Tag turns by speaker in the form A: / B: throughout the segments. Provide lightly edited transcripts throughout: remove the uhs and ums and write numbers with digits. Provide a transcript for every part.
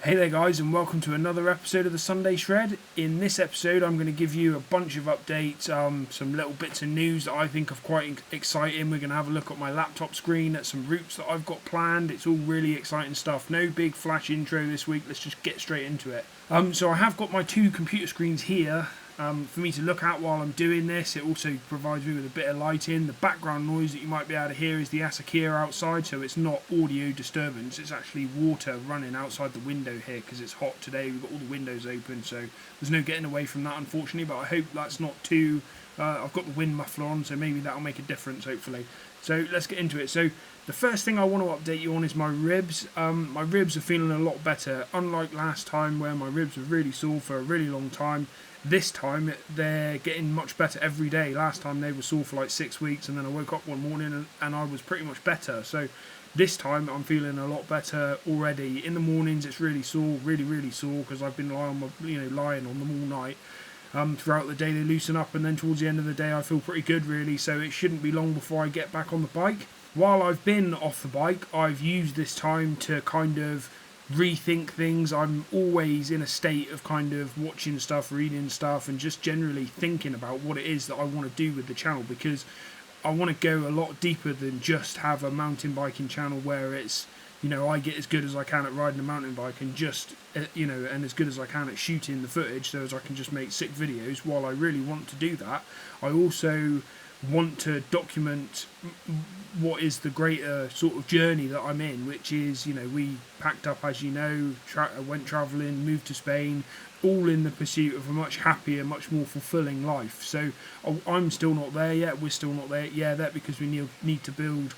A: Hey there guys, and welcome to another episode of the Sunday Shred. In this episode I'm going to give you a bunch of updates, some little bits of news that I think are quite exciting. We're going to have a look at my laptop screen, at some routes that I've got planned. It's all really exciting stuff. No big flash intro this week, let's just get straight into it. So I have got my two computer screens here for me to look at while I'm doing this. It also provides me with a bit of lighting. The background noise that you might be able to hear is the Asakura outside, so it's not audio disturbance, it's actually water running outside the window here because it's hot today. We've got all the windows open, so there's no getting away from that, unfortunately, but I hope that's not too... I've got the wind muffler on, so maybe that'll make a difference, hopefully. So let's get into it. So the first thing I want to update you on is my ribs. My ribs are feeling a lot better. Unlike last time where my ribs were really sore for a really long time, this time they're getting much better every day. Last time they were sore for like 6 weeks, and then I woke up one morning and I was pretty much better. So this time I'm feeling a lot better already. In the mornings it's really sore, really sore, because I've been lying on them all night. Throughout the day they loosen up, and then towards the end of the day I feel pretty good really, so it shouldn't be long before I get back on the bike. While I've been off the bike, I've used this time to kind of rethink things. I'm always in a state of kind of watching stuff, reading stuff, and just generally thinking about what it is that I want to do with the channel, because I want to go a lot deeper than just have a mountain biking channel where it's, I get as good as I can at riding a mountain bike and just, and as good as I can at shooting the footage so as I can just make sick videos. While I really want to do that, I also want to document what is the greater sort of journey that I'm in, which is, we packed up, as went travelling, moved to Spain, all in the pursuit of a much happier, much more fulfilling life. So I'm still not there yet, we're still not there yet, because we need to build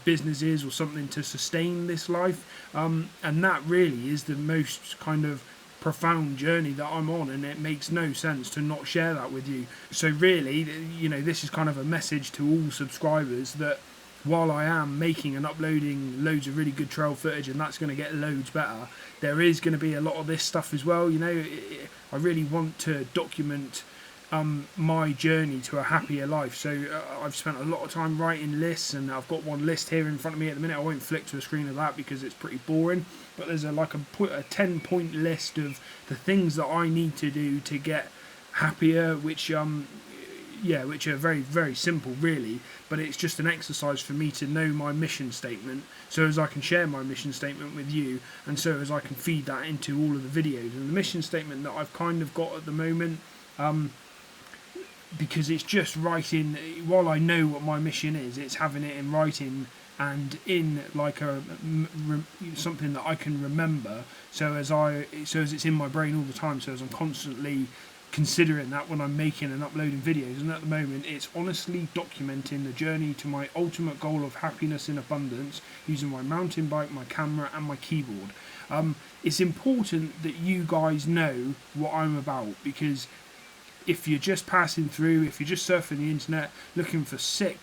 A: businesses or something to sustain this life, and that really is the most kind of profound journey that I'm on, and it makes no sense to not share that with you. So really, this is kind of a message to all subscribers that while I am making and uploading loads of really good trail footage, and that's going to get loads better, there is going to be a lot of this stuff as well. I really want to document my journey to a happier life. So I've spent a lot of time writing lists, and I've got one list here in front of me at the minute. I won't flick to a screen of that because it's pretty boring, but there's a 10-point list of the things that I need to do to get happier, which are very, very simple really, but it's just an exercise for me to know my mission statement, so as I can share my mission statement with you, and so as I can feed that into all of the videos. And the mission statement that I've kind of got at the moment, because it's just writing, while I know what my mission is, it's having it in writing and in like something that I can remember, so as it's in my brain all the time, so as I'm constantly considering that when I'm making and uploading videos. And at the moment it's honestly documenting the journey to my ultimate goal of happiness in abundance using my mountain bike, my camera and my keyboard. It's important that you guys know what I'm about, because if you're just passing through, if you're just surfing the internet looking for sick,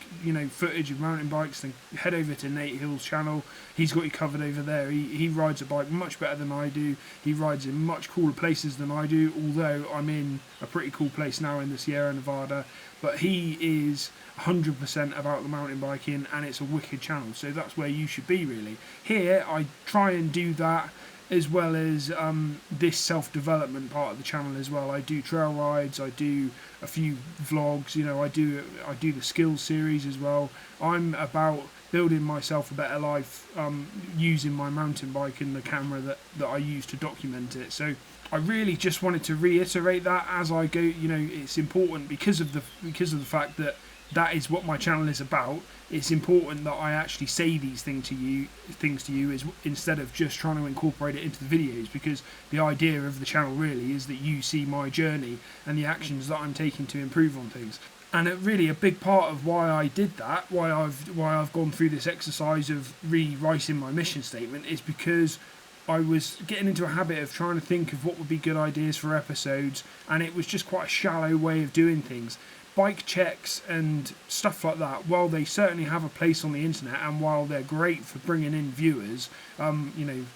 A: footage of mountain bikes, then head over to Nate Hill's channel. He's got you covered over there. He rides a bike much better than I do. He rides in much cooler places than I do, although I'm in a pretty cool place now in the Sierra Nevada. But he is 100% about the mountain biking, and it's a wicked channel, so that's where you should be really. Here I try and do that, as well as this self-development part of the channel as well. I do trail rides, I do a few vlogs, I do the skills series as well. I'm about building myself a better life, using my mountain bike and the camera that I use to document it. So I really just wanted to reiterate that as I go. It's important because of the fact that that is what my channel is about. It's important that I actually say these things to you is instead of just trying to incorporate it into the videos, because the idea of the channel really is that you see my journey and the actions that I'm taking to improve on things. And really a big part of why I did that, why I've gone through this exercise of rewriting my mission statement, is because I was getting into a habit of trying to think of what would be good ideas for episodes, and it was just quite a shallow way of doing things. Bike checks and stuff like that, while they certainly have a place on the internet, and while they're great for bringing in viewers,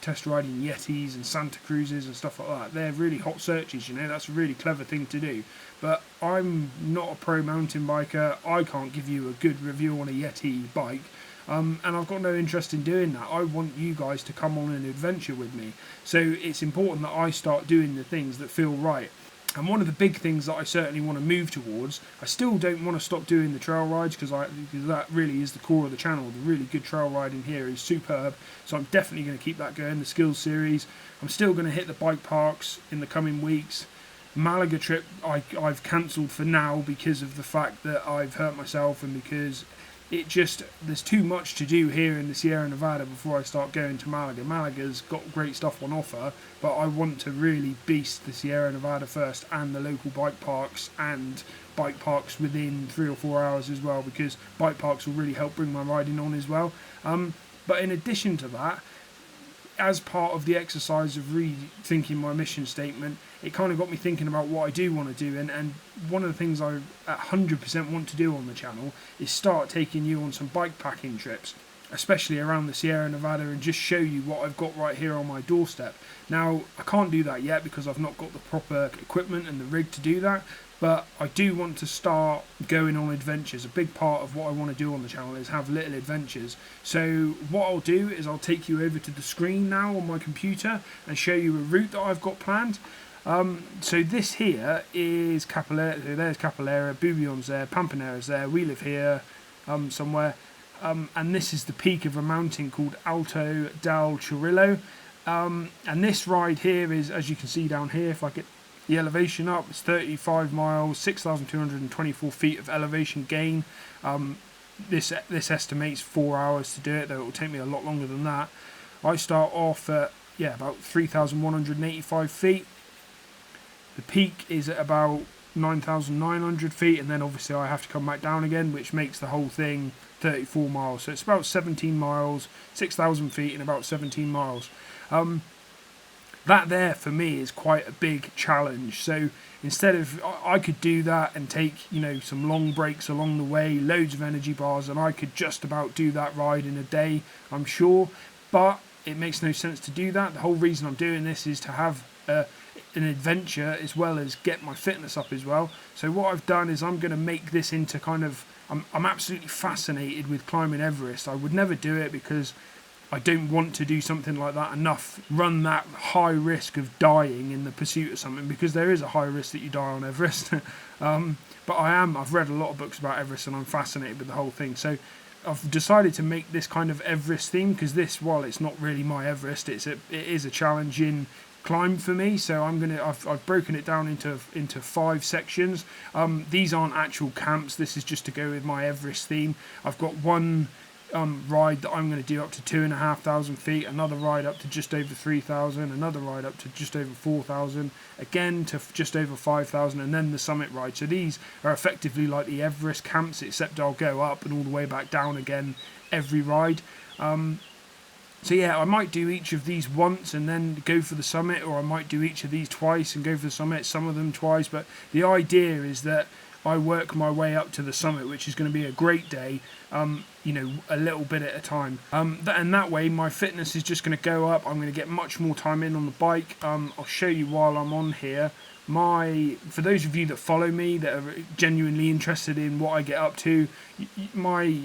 A: test riding Yetis and Santa Cruzes and stuff like that, they're really hot searches, that's a really clever thing to do. But I'm not a pro mountain biker. I can't give you a good review on a Yeti bike. and I've got no interest in doing that. I want you guys to come on an adventure with me. So it's important that I start doing the things that feel right. And one of the big things that I certainly want to move towards, I still don't want to stop doing the trail rides because that really is the core of the channel. The really good trail riding here is superb, so I'm definitely going to keep that going. The skills series, I'm still going to hit the bike parks in the coming weeks. Malaga trip I've cancelled for now because of the fact that I've hurt myself and because there's too much to do here in the Sierra Nevada before I start going to Malaga. Malaga's got great stuff on offer, but I want to really beast the Sierra Nevada first and the local bike parks and bike parks within 3 or 4 hours as well, because bike parks will really help bring my riding on as well. But in addition to that, as part of the exercise of rethinking my mission statement, it kind of got me thinking about what I do want to do, and one of the things I 100% want to do on the channel is start taking you on some bike packing trips, especially around the Sierra Nevada, and just show you what I've got right here on my doorstep. Now, I can't do that yet because I've not got the proper equipment and the rig to do that, but I do want to start going on adventures. A big part of what I want to do on the channel is have little adventures. So what I'll do is I'll take you over to the screen now on my computer and show you a route that I've got planned. So this here is Capolera. So there's Capolera, Bubion's there, Pampinera's there. We live here somewhere. And this is the peak of a mountain called Alto del Chorrillo. And this ride here is, as you can see down here, if I get the elevation up, it's 35 miles, 6,224 feet of elevation gain. This estimates 4 hours to do it, though it will take me a lot longer than that. I start off at about 3,185 feet. The peak is at about 9,900 feet, and then obviously I have to come back down again, which makes the whole thing 34 miles. So it's about 17 miles, 6,000 feet, and about 17 miles. That there for me is quite a big challenge. So instead of, I could do that and take, some long breaks along the way, loads of energy bars, and I could just about do that ride in a day, I'm sure. But it makes no sense to do that. The whole reason I'm doing this is to have an adventure as well as get my fitness up as well. So what I've done is I'm going to make this into kind of, I'm absolutely fascinated with climbing Everest. I would never do it because I don't want to do something like that run that high risk of dying in the pursuit of something, because there is a high risk that you die on Everest. But I've read a lot of books about Everest and I'm fascinated with the whole thing. So I've decided to make this kind of Everest theme, because this, while it's not really my Everest, it is a challenging climb for me. So I've broken it down into 5 sections. These aren't actual camps. This is just to go with my Everest theme. I've got one ride that I'm going to do up to 2,500 feet, another ride up to just over 3,000, another ride up to just over 4,000, again to just over 5,000, and then the summit ride. So these are effectively like the Everest camps, except I'll go up and all the way back down again every ride. So yeah, I might do each of these once and then go for the summit, or I might do each of these twice and go for the summit, some of them twice, but the idea is that I work my way up to the summit, which is going to be a great day, a little bit at a time. And that way my fitness is just going to go up. I'm going to get much more time in on the bike. I'll show you while I'm on here. For those of you that follow me, that are genuinely interested in what I get up to, my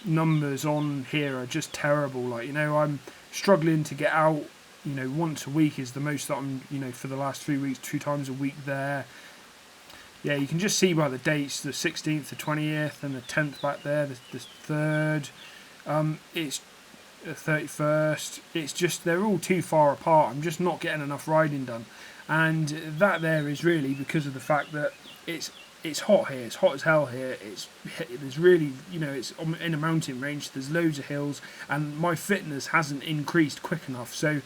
A: numbers on here are just terrible. I'm struggling to get out. Once a week is the most that I'm, for the last 3 weeks, 2 times a week there. Yeah, you can just see by the dates, the 16th, the 20th, and the 10th back there, the 3rd, it's the 31st. It's just, they're all too far apart. I'm just not getting enough riding done. And that there is really because of the fact that it's hot here. It's hot as hell here. There's really, it's in a mountain range. There's loads of hills, and my fitness hasn't increased quick enough. So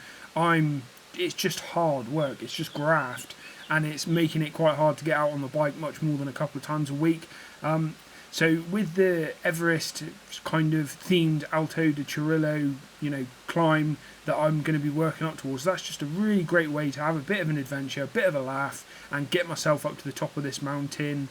A: it's just hard work. It's just graft. And it's making it quite hard to get out on the bike much more than a couple of times a week. So with the Everest kind of themed Alto de Chorrillo, climb that I'm going to be working up towards, that's just a really great way to have a bit of an adventure, a bit of a laugh, and get myself up to the top of this mountain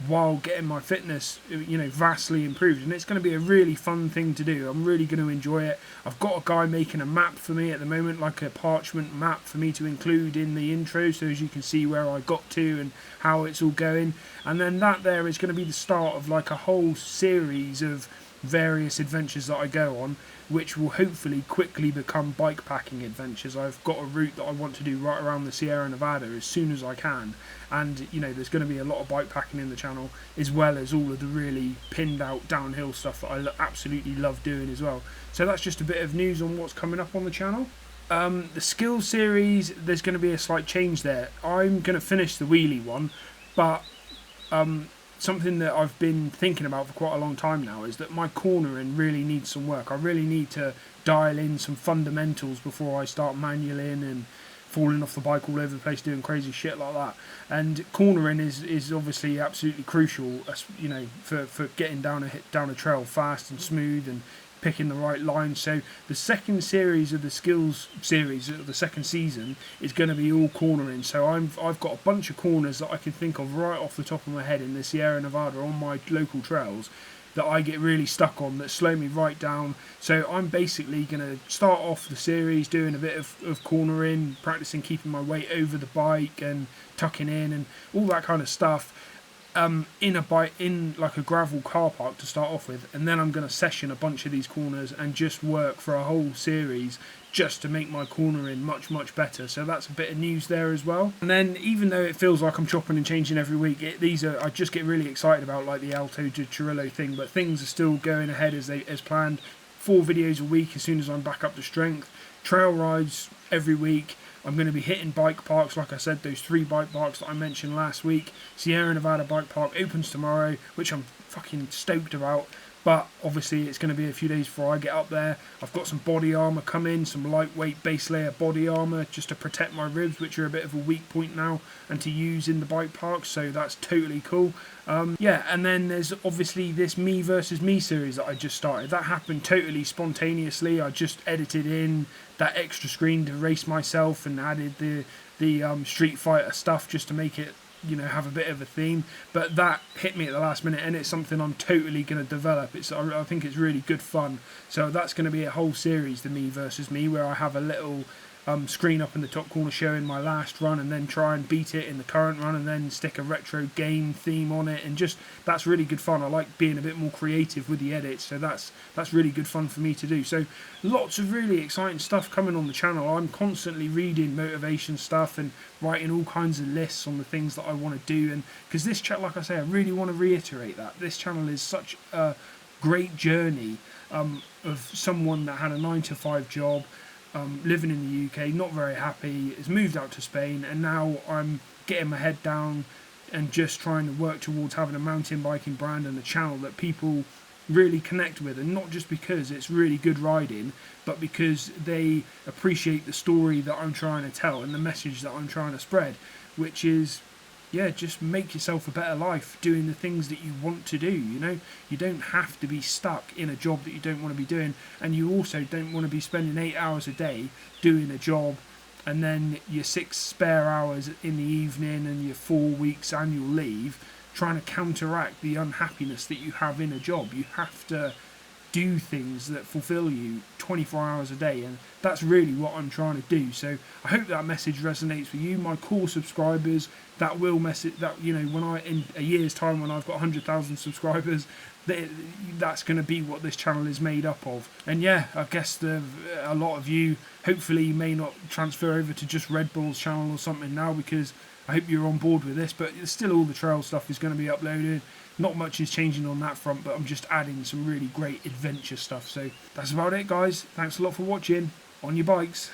A: while getting my fitness, vastly improved. And it's going to be a really fun thing to do. I'm really going to enjoy it. I've got a guy making a map for me at the moment, like a parchment map for me to include in the intro, so as you can see where I got to and how it's all going. And then that there is going to be the start of like a whole series of various adventures that I go on, which will hopefully quickly become bikepacking adventures. I've got a route that I want to do right around the Sierra Nevada as soon as I can, and there's going to be a lot of bikepacking in the channel, as well as all of the really pinned out downhill stuff that I absolutely love doing as well. So that's just a bit of news on what's coming up on the channel. The skills series, there's going to be a slight change there. I'm going to finish the wheelie one, but something that I've been thinking about for quite a long time now is that my cornering really needs some work. I really need to dial in some fundamentals before I start manualing and falling off the bike all over the place doing crazy shit like that. And cornering is obviously absolutely crucial, for getting down a trail fast and smooth and picking the right line. So the second series of the skills series, the second season, is going to be all cornering. So I've got a bunch of corners that I can think of right off the top of my head in the Sierra Nevada on my local trails that I get really stuck on, that slow me right down. So I'm basically going to start off the series doing a bit of cornering, practicing keeping my weight over the bike and tucking in and all that kind of stuff. In like a gravel car park to start off with, and then I'm going to session a bunch of these corners and just work for a whole series just to make my cornering much better. So that's a bit of news there as well. And then, even though it feels like I'm chopping and changing every week, I just get really excited about, like the Alto de Churrillo thing, but things are still going ahead as planned. 4 videos a week as soon as I'm back up to strength. Trail rides every week. I'm going to be hitting bike parks, like I said, those 3 bike parks that I mentioned last week. Sierra Nevada Bike Park opens tomorrow, which I'm fucking stoked about. But obviously it's going to be a few days before I get up there. I've got some body armour coming, some lightweight base layer body armour just to protect my ribs, which are a bit of a weak point now, and to use in the bike park, so that's totally cool. And then there's obviously this Me versus Me series that I just started. That happened totally spontaneously. I just edited in that extra screen to race myself and added the Street Fighter stuff just to make it have a bit of a theme, but that hit me at the last minute, and it's something I'm totally going to develop. I think it's really good fun. So that's going to be a whole series, the Me versus Me, where I have a little screen up in the top corner showing my last run, and then try and beat it in the current run, and then stick a retro game theme on it, and just, that's really good fun. I like being a bit more creative with the edits, so that's really good fun for me to do. So lots of really exciting stuff coming on the channel. I'm constantly reading motivation stuff and writing all kinds of lists on the things that I want to do, and because this channel, like I say, I really want to reiterate that this channel is such a great journey of someone that had a 9-to-5 job, living in the UK, not very happy, has moved out to Spain, and now I'm getting my head down and just trying to work towards having a mountain biking brand and a channel that people really connect with, and not just because it's really good riding, but because they appreciate the story that I'm trying to tell and the message that I'm trying to spread, which is, just make yourself a better life doing the things that you want to do. You don't have to be stuck in a job that you don't want to be doing, and you also don't want to be spending 8 hours a day doing a job and then your 6 spare hours in the evening and your 4 weeks annual leave trying to counteract the unhappiness that you have in a job. You have to do things that fulfill you 24 hours a day, and that's really what I'm trying to do. So I hope that message resonates with you, my core subscribers. That will message that, when in a year's time, when I've got 100,000 subscribers, that's going to be what this channel is made up of. And I guess a lot of you hopefully may not transfer over to just Red Bull's channel or something now, because I hope you're on board with this, but still all the trail stuff is going to be uploaded. Not much is changing on that front, but I'm just adding some really great adventure stuff. So that's about it, guys. Thanks a lot for watching. On your bikes.